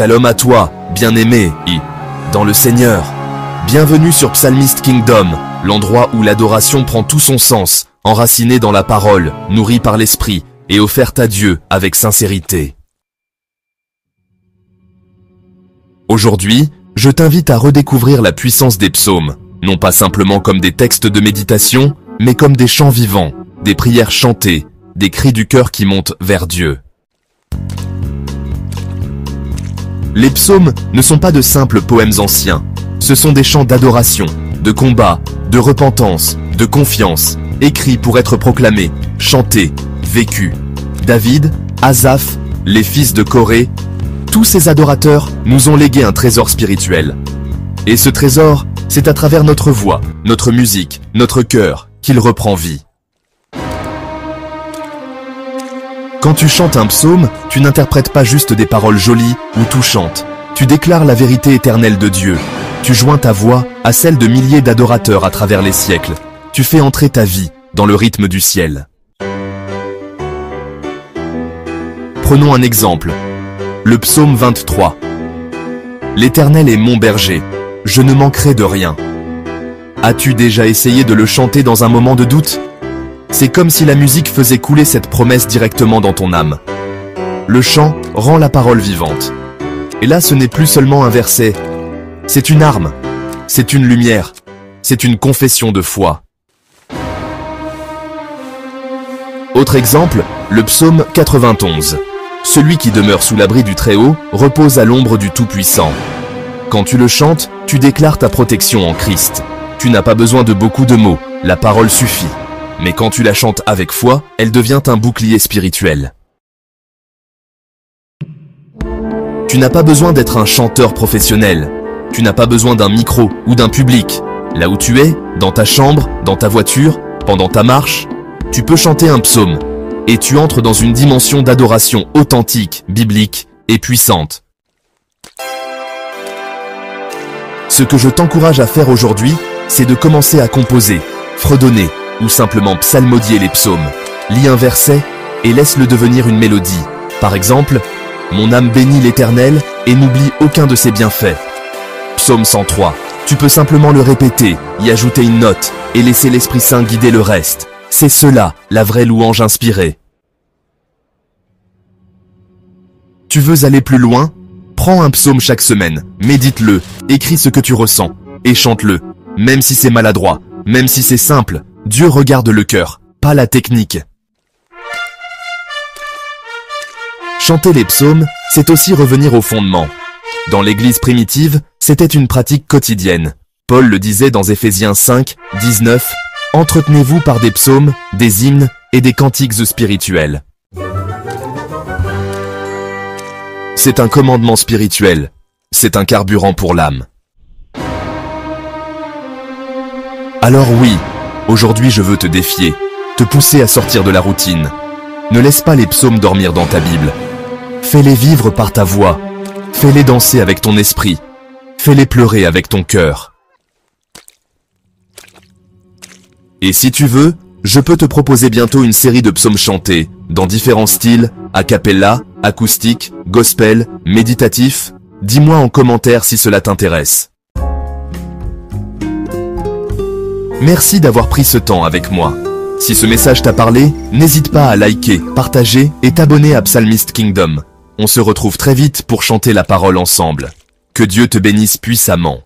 Shalom à toi, bien-aimé, dans le Seigneur. Bienvenue sur Psalmist Kingdom, l'endroit où l'adoration prend tout son sens, enracinée dans la parole, nourrie par l'Esprit et offerte à Dieu avec sincérité. Aujourd'hui, je t'invite à redécouvrir la puissance des psaumes, non pas simplement comme des textes de méditation, mais comme des chants vivants, des prières chantées, des cris du cœur qui montent vers Dieu. Les psaumes ne sont pas de simples poèmes anciens, ce sont des chants d'adoration, de combat, de repentance, de confiance, écrits pour être proclamés, chantés, vécus. David, Asaph, les fils de Corée, tous ces adorateurs nous ont légué un trésor spirituel. Et ce trésor, c'est à travers notre voix, notre musique, notre cœur, qu'il reprend vie. Quand tu chantes un psaume, tu n'interprètes pas juste des paroles jolies ou touchantes. Tu déclares la vérité éternelle de Dieu. Tu joins ta voix à celle de milliers d'adorateurs à travers les siècles. Tu fais entrer ta vie dans le rythme du ciel. Prenons un exemple. Le psaume 23. L'Éternel est mon berger, je ne manquerai de rien. As-tu déjà essayé de le chanter dans un moment de doute ? C'est comme si la musique faisait couler cette promesse directement dans ton âme. Le chant rend la parole vivante. Et là, ce n'est plus seulement un verset. C'est une arme, c'est une lumière, c'est une confession de foi. Autre exemple, le psaume 91. Celui qui demeure sous l'abri du Très-Haut repose à l'ombre du Tout-Puissant. Quand tu le chantes, tu déclares ta protection en Christ. Tu n'as pas besoin de beaucoup de mots, la parole suffit. Mais quand tu la chantes avec foi, elle devient un bouclier spirituel. Tu n'as pas besoin d'être un chanteur professionnel. Tu n'as pas besoin d'un micro ou d'un public. Là où tu es, dans ta chambre, dans ta voiture, pendant ta marche, tu peux chanter un psaume. Et tu entres dans une dimension d'adoration authentique, biblique et puissante. Ce que je t'encourage à faire aujourd'hui, c'est de commencer à composer, fredonner, ou simplement psalmodier les psaumes. Lis un verset et laisse-le devenir une mélodie. Par exemple, « Mon âme bénit l'Éternel et n'oublie aucun de ses bienfaits ». Psaume 103. Tu peux simplement le répéter, y ajouter une note et laisser l'Esprit Saint guider le reste. C'est cela, la vraie louange inspirée. Tu veux aller plus loin ? Prends un psaume chaque semaine, médite-le, écris ce que tu ressens et chante-le. Même si c'est maladroit, même si c'est simple, Dieu regarde le cœur, pas la technique. Chanter les psaumes, c'est aussi revenir au fondement. Dans l'Église primitive, c'était une pratique quotidienne. Paul le disait dans Éphésiens 5, 19, « Entretenez-vous par des psaumes, des hymnes et des cantiques spirituels. » C'est un commandement spirituel. C'est un carburant pour l'âme. Alors oui, aujourd'hui je veux te défier, te pousser à sortir de la routine. Ne laisse pas les psaumes dormir dans ta Bible. Fais-les vivre par ta voix. Fais-les danser avec ton esprit. Fais-les pleurer avec ton cœur. Et si tu veux, je peux te proposer bientôt une série de psaumes chantés, dans différents styles, a cappella, acoustique, gospel, méditatif. Dis-moi en commentaire si cela t'intéresse. Merci d'avoir pris ce temps avec moi. Si ce message t'a parlé, n'hésite pas à liker, partager et t'abonner à Psalmist Kingdom. On se retrouve très vite pour chanter la parole ensemble. Que Dieu te bénisse puissamment.